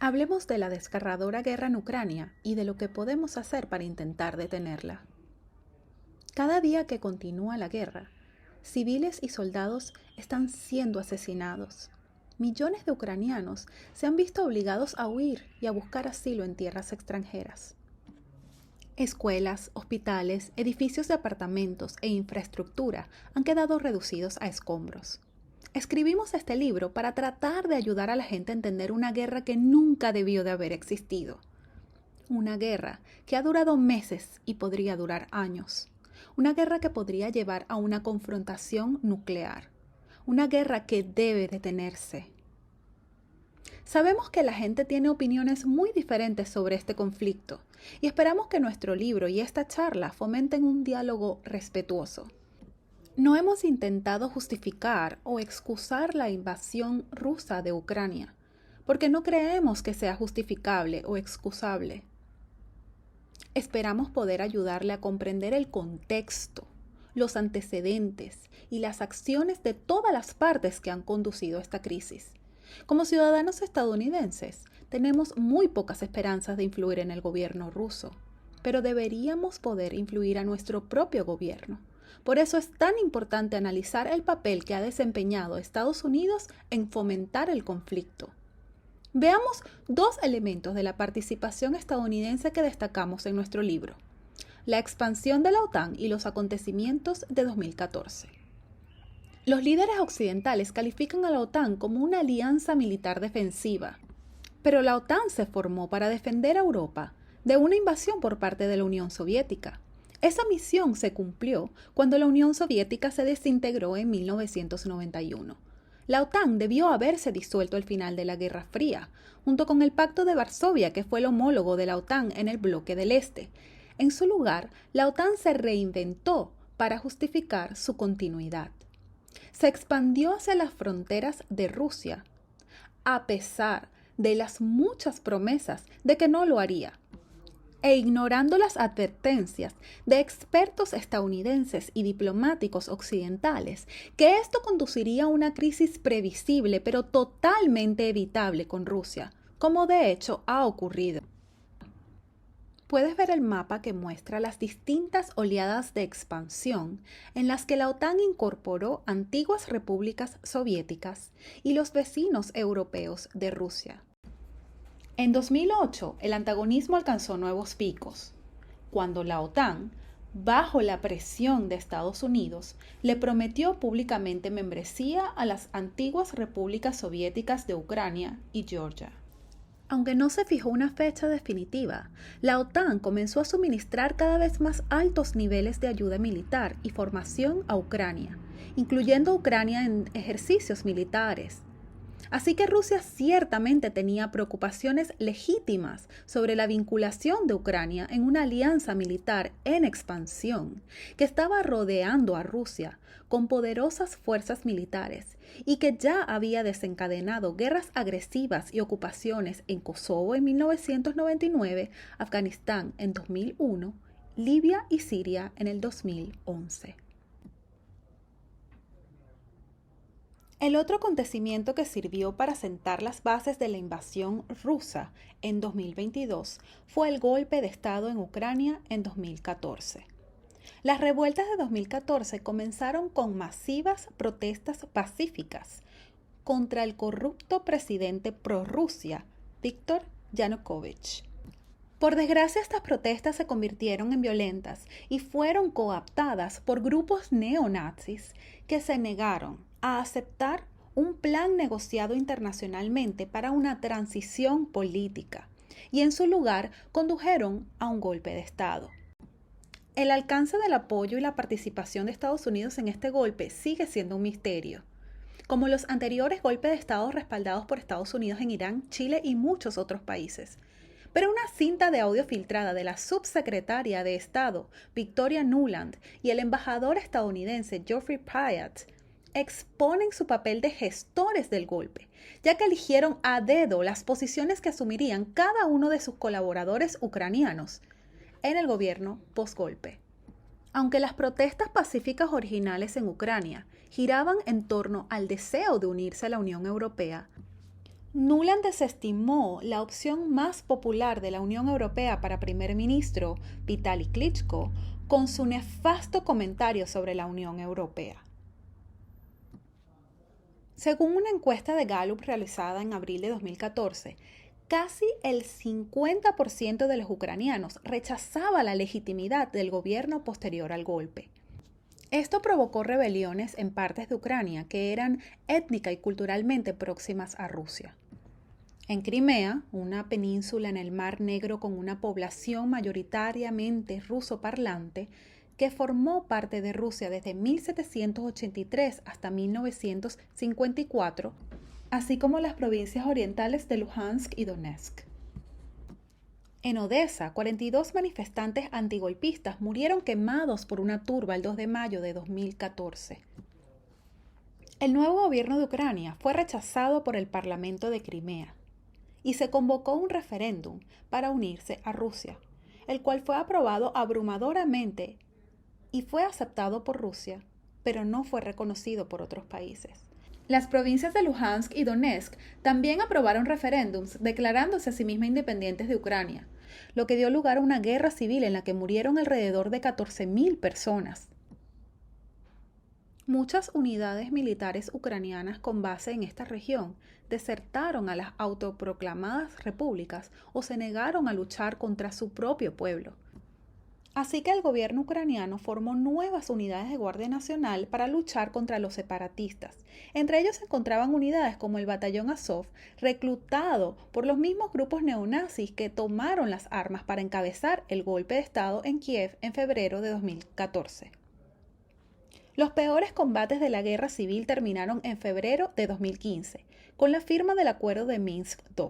Hablemos de la desgarradora guerra en Ucrania y de lo que podemos hacer para intentar detenerla. Cada día que continúa la guerra, civiles y soldados están siendo asesinados. Millones de ucranianos se han visto obligados a huir y a buscar asilo en tierras extranjeras. Escuelas, hospitales, edificios de apartamentos e infraestructura han quedado reducidos a escombros. Escribimos este libro para tratar de ayudar a la gente a entender una guerra que nunca debió de haber existido. Una guerra que ha durado meses y podría durar años. Una guerra que podría llevar a una confrontación nuclear. Una guerra que debe detenerse. Sabemos que la gente tiene opiniones muy diferentes sobre este conflicto y esperamos que nuestro libro y esta charla fomenten un diálogo respetuoso. No hemos intentado justificar o excusar la invasión rusa de Ucrania, porque no creemos que sea justificable o excusable. Esperamos poder ayudarle a comprender el contexto, los antecedentes y las acciones de todas las partes que han conducido a esta crisis. Como ciudadanos estadounidenses, tenemos muy pocas esperanzas de influir en el gobierno ruso, pero deberíamos poder influir a nuestro propio gobierno. Por eso es tan importante analizar el papel que ha desempeñado Estados Unidos en fomentar el conflicto. Veamos dos elementos de la participación estadounidense que destacamos en nuestro libro: la expansión de la OTAN y los acontecimientos de 2014. Los líderes occidentales califican a la OTAN como una alianza militar defensiva, pero la OTAN se formó para defender a Europa de una invasión por parte de la Unión Soviética. Esa misión se cumplió cuando la Unión Soviética se desintegró en 1991. La OTAN debió haberse disuelto al final de la Guerra Fría, junto con el Pacto de Varsovia, que fue el homólogo de la OTAN en el bloque del Este. En su lugar, la OTAN se reinventó para justificar su continuidad. Se expandió hacia las fronteras de Rusia, a pesar de las muchas promesas de que no lo haría, e ignorando las advertencias de expertos estadounidenses y diplomáticos occidentales que esto conduciría a una crisis previsible pero totalmente evitable con Rusia, como de hecho ha ocurrido. Puedes ver el mapa que muestra las distintas oleadas de expansión en las que la OTAN incorporó antiguas repúblicas soviéticas y los vecinos europeos de Rusia. En 2008, el antagonismo alcanzó nuevos picos, cuando la OTAN, bajo la presión de Estados Unidos, le prometió públicamente membresía a las antiguas repúblicas soviéticas de Ucrania y Georgia. Aunque no se fijó una fecha definitiva, la OTAN comenzó a suministrar cada vez más altos niveles de ayuda militar y formación a Ucrania, incluyendo a Ucrania en ejercicios militares. Así que Rusia ciertamente tenía preocupaciones legítimas sobre la vinculación de Ucrania en una alianza militar en expansión que estaba rodeando a Rusia con poderosas fuerzas militares y que ya había desencadenado guerras agresivas y ocupaciones en Kosovo en 1999, Afganistán en 2001, Libia y Siria en el 2011. El otro acontecimiento que sirvió para sentar las bases de la invasión rusa en 2022 fue el golpe de Estado en Ucrania en 2014. Las revueltas de 2014 comenzaron con masivas protestas pacíficas contra el corrupto presidente prorrusia, Viktor Yanukovych. Por desgracia, estas protestas se convirtieron en violentas y fueron cooptadas por grupos neonazis que se negaron a aceptar un plan negociado internacionalmente para una transición política y en su lugar condujeron a un golpe de Estado. El alcance del apoyo y la participación de Estados Unidos en este golpe sigue siendo un misterio. Como los anteriores golpes de Estado respaldados por Estados Unidos en Irán, Chile y muchos otros países. Pero una cinta de audio filtrada de la subsecretaria de Estado, Victoria Nuland, y el embajador estadounidense Geoffrey Pyatt exponen su papel de gestores del golpe, ya que eligieron a dedo las posiciones que asumirían cada uno de sus colaboradores ucranianos en el gobierno postgolpe. Aunque las protestas pacíficas originales en Ucrania giraban en torno al deseo de unirse a la Unión Europea, Nuland desestimó la opción más popular de la Unión Europea para primer ministro, Vitaly Klitschko, con su nefasto comentario sobre la Unión Europea. Según una encuesta de Gallup realizada en abril de 2014, casi el 50% de los ucranianos rechazaba la legitimidad del gobierno posterior al golpe. Esto provocó rebeliones en partes de Ucrania que eran étnica y culturalmente próximas a Rusia. En Crimea, una península en el Mar Negro con una población mayoritariamente ruso parlante, que formó parte de Rusia desde 1783 hasta 1954, así como las provincias orientales de Luhansk y Donetsk. En Odessa, 42 manifestantes antigolpistas murieron quemados por una turba el 2 de mayo de 2014. El nuevo gobierno de Ucrania fue rechazado por el Parlamento de Crimea y se convocó un referéndum para unirse a Rusia, el cual fue aprobado abrumadoramente y fue aceptado por Rusia, pero no fue reconocido por otros países. Las provincias de Luhansk y Donetsk también aprobaron referéndums declarándose a sí mismas independientes de Ucrania, lo que dio lugar a una guerra civil en la que murieron alrededor de 14.000 personas. Muchas unidades militares ucranianas con base en esta región desertaron a las autoproclamadas repúblicas o se negaron a luchar contra su propio pueblo. Así que el gobierno ucraniano formó nuevas unidades de Guardia Nacional para luchar contra los separatistas. Entre ellos se encontraban unidades como el Batallón Azov, reclutado por los mismos grupos neonazis que tomaron las armas para encabezar el golpe de Estado en Kiev en febrero de 2014. Los peores combates de la guerra civil terminaron en febrero de 2015, con la firma del Acuerdo de Minsk II.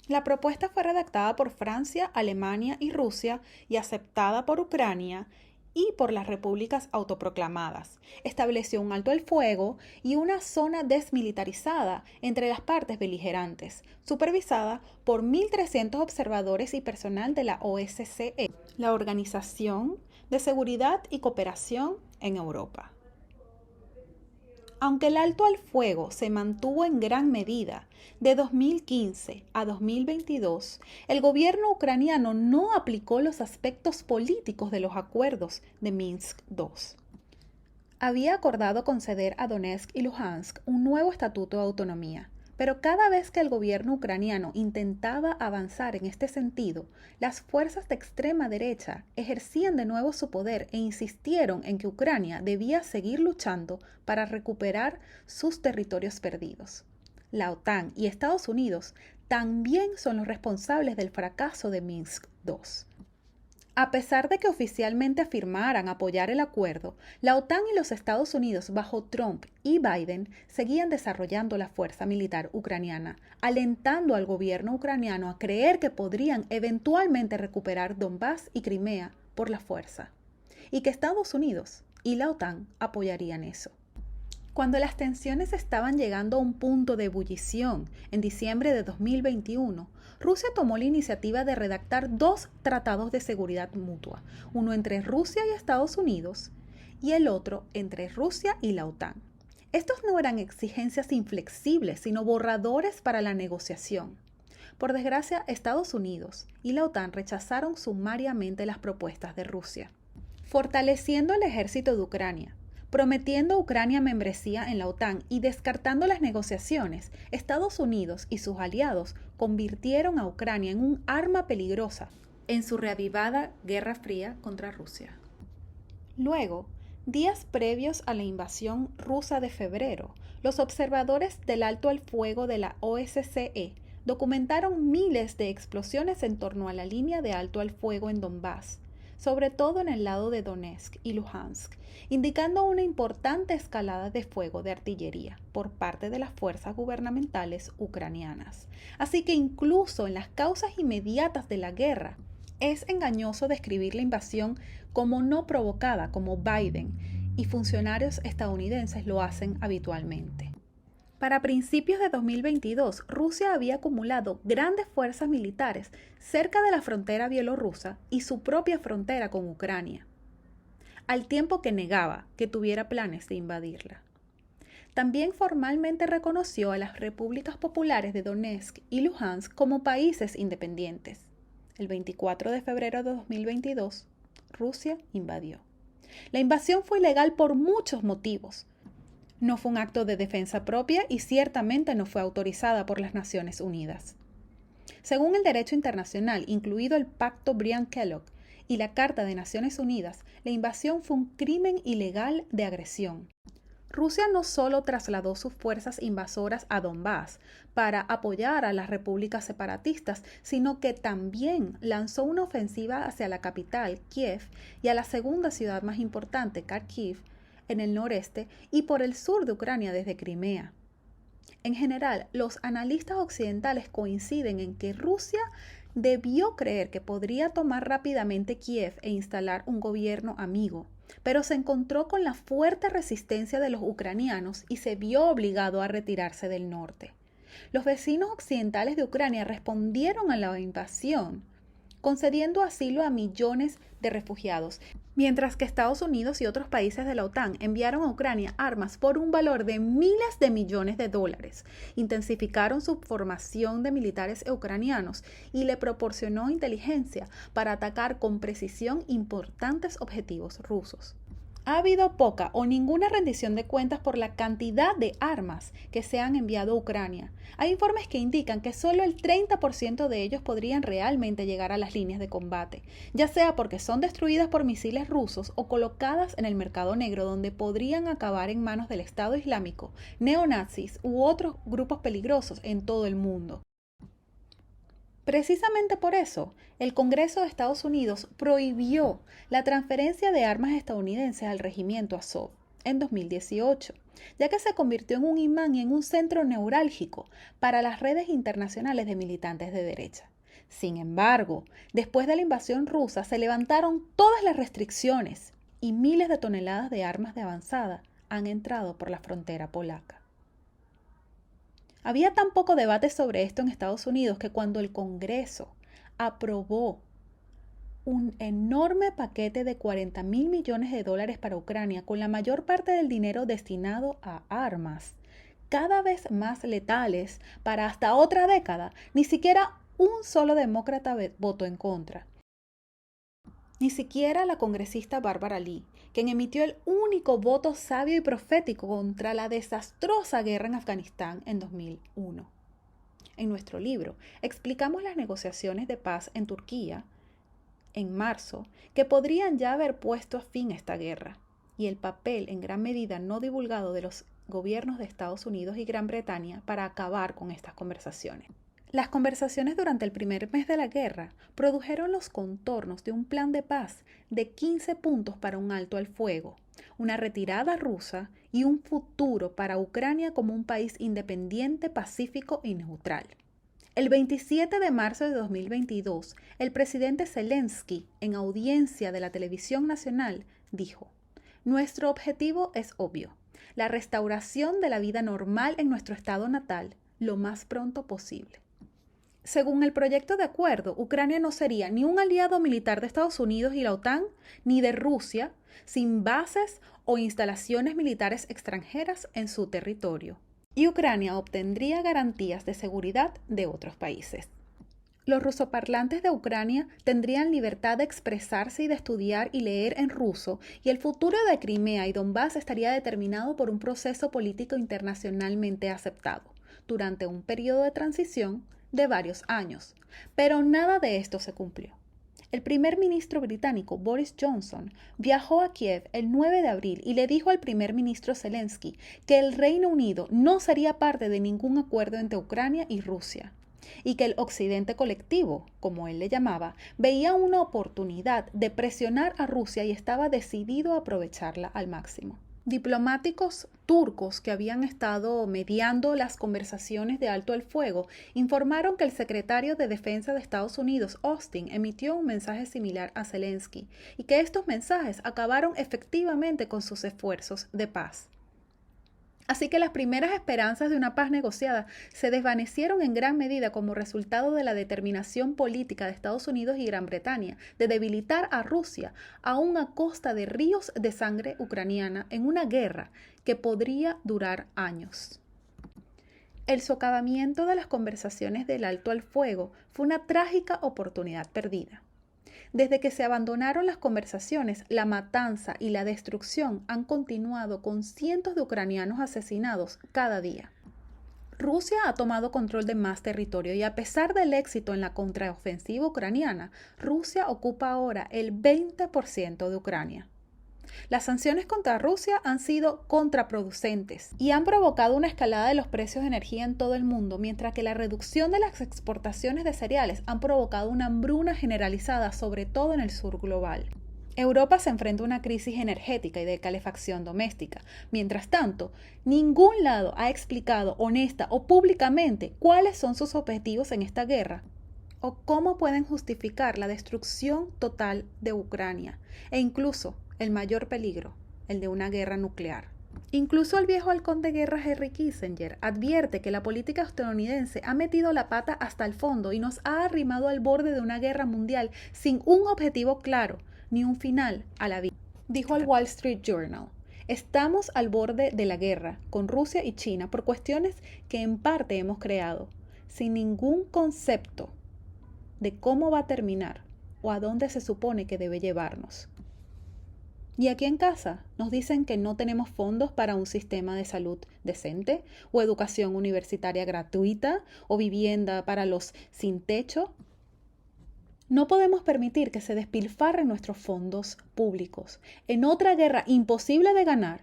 La propuesta fue redactada por Francia, Alemania y Rusia y aceptada por Ucrania y por las repúblicas autoproclamadas. Estableció un alto el fuego y una zona desmilitarizada entre las partes beligerantes, supervisada por 1.300 observadores y personal de la OSCE, la Organización de Seguridad y Cooperación en Europa. Aunque el alto al fuego se mantuvo en gran medida de 2015 a 2022, el gobierno ucraniano no aplicó los aspectos políticos de los acuerdos de Minsk II. Había acordado conceder a Donetsk y Luhansk un nuevo estatuto de autonomía, pero cada vez que el gobierno ucraniano intentaba avanzar en este sentido, las fuerzas de extrema derecha ejercían de nuevo su poder e insistieron en que Ucrania debía seguir luchando para recuperar sus territorios perdidos. La OTAN y Estados Unidos también son los responsables del fracaso de Minsk II. A pesar de que oficialmente afirmaran apoyar el acuerdo, la OTAN y los Estados Unidos bajo Trump y Biden seguían desarrollando la fuerza militar ucraniana, alentando al gobierno ucraniano a creer que podrían eventualmente recuperar Donbass y Crimea por la fuerza, y que Estados Unidos y la OTAN apoyarían eso. Cuando las tensiones estaban llegando a un punto de ebullición en diciembre de 2021, Rusia tomó la iniciativa de redactar 2 tratados de seguridad mutua, uno entre Rusia y Estados Unidos y el otro entre Rusia y la OTAN. Estos no eran exigencias inflexibles, sino borradores para la negociación. Por desgracia, Estados Unidos y la OTAN rechazaron sumariamente las propuestas de Rusia, fortaleciendo el ejército de Ucrania. Prometiendo a Ucrania membresía en la OTAN y descartando las negociaciones, Estados Unidos y sus aliados convirtieron a Ucrania en un arma peligrosa en su reavivada Guerra Fría contra Rusia. Luego, días previos a la invasión rusa de febrero, los observadores del alto al fuego de la OSCE documentaron miles de explosiones en torno a la línea de alto al fuego en Donbass, sobre todo en el lado de Donetsk y Luhansk, indicando una importante escalada de fuego de artillería por parte de las fuerzas gubernamentales ucranianas. Así que incluso en las causas inmediatas de la guerra, es engañoso describir la invasión como no provocada, como Biden y funcionarios estadounidenses lo hacen habitualmente. Para principios de 2022, Rusia había acumulado grandes fuerzas militares cerca de la frontera bielorrusa y su propia frontera con Ucrania, al tiempo que negaba que tuviera planes de invadirla. También formalmente reconoció a las repúblicas populares de Donetsk y Luhansk como países independientes. El 24 de febrero de 2022, Rusia invadió. La invasión fue ilegal por muchos motivos. No fue un acto de defensa propia y ciertamente no fue autorizada por las Naciones Unidas. Según el derecho internacional, incluido el Pacto Briand-Kellogg y la Carta de Naciones Unidas, la invasión fue un crimen ilegal de agresión. Rusia no solo trasladó sus fuerzas invasoras a Donbass para apoyar a las repúblicas separatistas, sino que también lanzó una ofensiva hacia la capital, Kiev, y a la segunda ciudad más importante, Kharkiv, en el noreste y por el sur de Ucrania desde Crimea. En general, los analistas occidentales coinciden en que Rusia debió creer que podría tomar rápidamente Kiev e instalar un gobierno amigo, pero se encontró con la fuerte resistencia de los ucranianos y se vio obligado a retirarse del norte. Los vecinos occidentales de Ucrania respondieron a la invasión, concediendo asilo a millones de refugiados, mientras que Estados Unidos y otros países de la OTAN enviaron a Ucrania armas por un valor de miles de millones de dólares, intensificaron su formación de militares ucranianos y le proporcionó inteligencia para atacar con precisión importantes objetivos rusos. Ha habido poca o ninguna rendición de cuentas por la cantidad de armas que se han enviado a Ucrania. Hay informes que indican que solo el 30% de ellos podrían realmente llegar a las líneas de combate, ya sea porque son destruidas por misiles rusos o colocadas en el mercado negro donde podrían acabar en manos del Estado Islámico, neonazis u otros grupos peligrosos en todo el mundo. Precisamente por eso, el Congreso de Estados Unidos prohibió la transferencia de armas estadounidenses al regimiento Azov en 2018, ya que se convirtió en un imán y en un centro neurálgico para las redes internacionales de militantes de derecha. Sin embargo, después de la invasión rusa se levantaron todas las restricciones y miles de toneladas de armas de avanzada han entrado por la frontera polaca. Había tan poco debate sobre esto en Estados Unidos que cuando el Congreso aprobó un enorme paquete de 40.000 millones de dólares para Ucrania, con la mayor parte del dinero destinado a armas, cada vez más letales para hasta otra década, ni siquiera un solo demócrata votó en contra. Ni siquiera la congresista Barbara Lee, quien emitió el único voto sabio y profético contra la desastrosa guerra en Afganistán en 2001. En nuestro libro explicamos las negociaciones de paz en Turquía en marzo que podrían ya haber puesto a fin a esta guerra y el papel en gran medida no divulgado de los gobiernos de Estados Unidos y Gran Bretaña para acabar con estas conversaciones. Las conversaciones durante el primer mes de la guerra produjeron los contornos de un plan de paz de 15 puntos para un alto al fuego, una retirada rusa y un futuro para Ucrania como un país independiente, pacífico y neutral. El 27 de marzo de 2022, el presidente Zelensky, en audiencia de la televisión nacional, dijo: "Nuestro objetivo es obvio, la restauración de la vida normal en nuestro estado natal lo más pronto posible". Según el proyecto de acuerdo, Ucrania no sería ni un aliado militar de Estados Unidos y la OTAN, ni de Rusia, sin bases o instalaciones militares extranjeras en su territorio. Y Ucrania obtendría garantías de seguridad de otros países. Los rusoparlantes de Ucrania tendrían libertad de expresarse y de estudiar y leer en ruso, y el futuro de Crimea y Donbass estaría determinado por un proceso político internacionalmente aceptado, durante un periodo de transición de varios años. Pero nada de esto se cumplió. El primer ministro británico Boris Johnson viajó a Kiev el 9 de abril y le dijo al primer ministro Zelensky que el Reino Unido no sería parte de ningún acuerdo entre Ucrania y Rusia, y que el occidente colectivo, como él le llamaba, veía una oportunidad de presionar a Rusia y estaba decidido a aprovecharla al máximo. Diplomáticos turcos que habían estado mediando las conversaciones de alto el fuego informaron que el secretario de Defensa de Estados Unidos, Austin, emitió un mensaje similar a Zelensky y que estos mensajes acabaron efectivamente con sus esfuerzos de paz. Así que las primeras esperanzas de una paz negociada se desvanecieron en gran medida como resultado de la determinación política de Estados Unidos y Gran Bretaña de debilitar a Rusia aún a costa de ríos de sangre ucraniana en una guerra que podría durar años. El socavamiento de las conversaciones del alto al fuego fue una trágica oportunidad perdida. Desde que se abandonaron las conversaciones, la matanza y la destrucción han continuado con cientos de ucranianos asesinados cada día. Rusia ha tomado control de más territorio y a pesar del éxito en la contraofensiva ucraniana, Rusia ocupa ahora el 20% de Ucrania. Las sanciones contra Rusia han sido contraproducentes y han provocado una escalada de los precios de energía en todo el mundo, mientras que la reducción de las exportaciones de cereales han provocado una hambruna generalizada, sobre todo en el sur global. Europa se enfrenta a una crisis energética y de calefacción doméstica. Mientras tanto, ningún lado ha explicado honesta o públicamente cuáles son sus objetivos en esta guerra o cómo pueden justificar la destrucción total de Ucrania e incluso el mayor peligro, el de una guerra nuclear. Incluso el viejo halcón de guerra Henry Kissinger advierte que la política estadounidense ha metido la pata hasta el fondo y nos ha arrimado al borde de una guerra mundial sin un objetivo claro ni un final a la vida. Dijo al Wall Street Journal: estamos al borde de la guerra con Rusia y China por cuestiones que en parte hemos creado, sin ningún concepto de cómo va a terminar o a dónde se supone que debe llevarnos. Y aquí en casa nos dicen que no tenemos fondos para un sistema de salud decente, o educación universitaria gratuita, o vivienda para los sin techo. No podemos permitir que se despilfarren nuestros fondos públicos en otra guerra imposible de ganar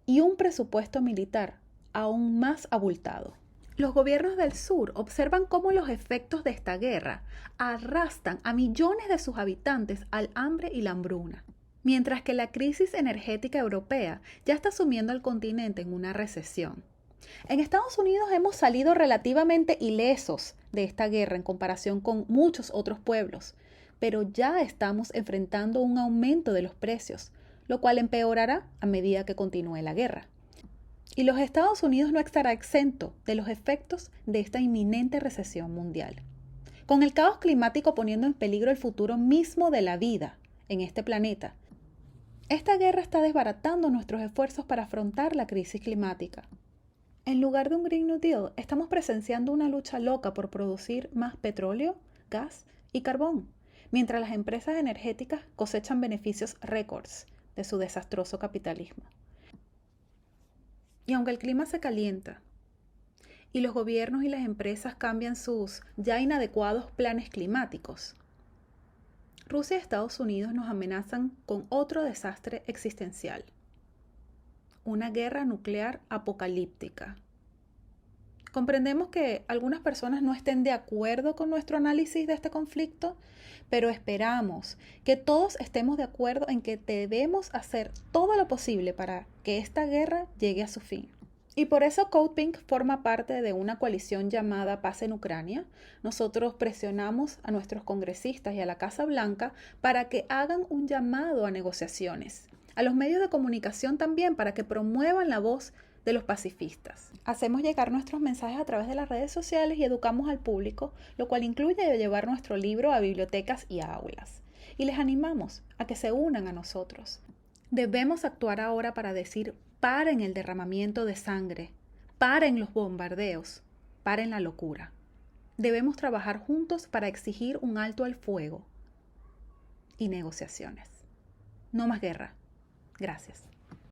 y un presupuesto militar aún más abultado. Los gobiernos del sur observan cómo los efectos de esta guerra arrastran a millones de sus habitantes al hambre y la hambruna, mientras que la crisis energética europea ya está sumiendo al continente en una recesión. En Estados Unidos hemos salido relativamente ilesos de esta guerra en comparación con muchos otros pueblos, pero ya estamos enfrentando un aumento de los precios, lo cual empeorará a medida que continúe la guerra. Y los Estados Unidos no estará exento de los efectos de esta inminente recesión mundial. Con el caos climático poniendo en peligro el futuro mismo de la vida en este planeta, esta guerra está desbaratando nuestros esfuerzos para afrontar la crisis climática. En lugar de un Green New Deal, estamos presenciando una lucha loca por producir más petróleo, gas y carbón, mientras las empresas energéticas cosechan beneficios récords de su desastroso capitalismo. Y aunque el clima se calienta y los gobiernos y las empresas cambian sus ya inadecuados planes climáticos, Rusia y Estados Unidos nos amenazan con otro desastre existencial: una guerra nuclear apocalíptica. Comprendemos que algunas personas no estén de acuerdo con nuestro análisis de este conflicto, pero esperamos que todos estemos de acuerdo en que debemos hacer todo lo posible para que esta guerra llegue a su fin. Y por eso Code Pink forma parte de una coalición llamada Paz en Ucrania. Nosotros presionamos a nuestros congresistas y a la Casa Blanca para que hagan un llamado a negociaciones, a los medios de comunicación también para que promuevan la voz de los pacifistas. Hacemos llegar nuestros mensajes a través de las redes sociales y educamos al público, lo cual incluye llevar nuestro libro a bibliotecas y a aulas. Y les animamos a que se unan a nosotros. Debemos actuar ahora para decir: paren el derramamiento de sangre, paren los bombardeos, paren la locura. Debemos trabajar juntos para exigir un alto al fuego y negociaciones. No más guerra. Gracias.